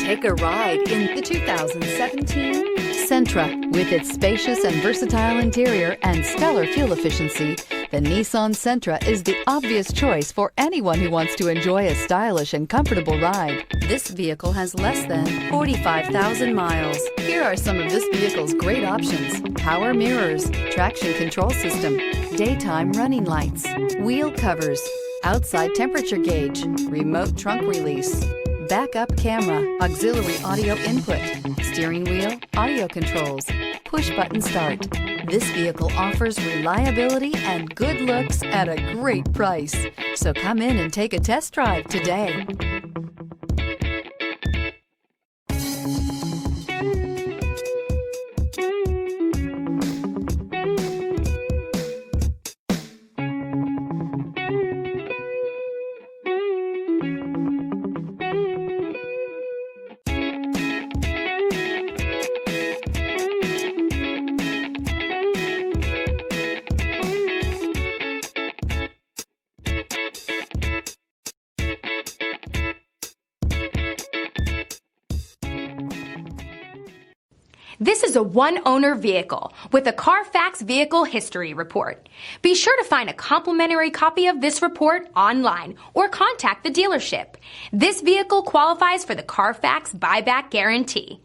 Take a ride in the 2017 Sentra. With its spacious and versatile interior and stellar fuel efficiency, the Nissan Sentra is the obvious choice for anyone who wants to enjoy a stylish and comfortable ride. This vehicle has less than 45,000 miles. Here are some of this vehicle's great options: power mirrors, traction control system, daytime running lights, wheel covers, outside temperature gauge, remote trunk release, backup camera, auxiliary audio input, steering wheel audio controls, push button start. This vehicle offers reliability and good looks at a great price. So come in and take a test drive today. This is a one-owner vehicle with a Carfax Vehicle History Report. Be sure to find a complimentary copy of this report online or contact the dealership. This vehicle qualifies for the Carfax Buyback Guarantee.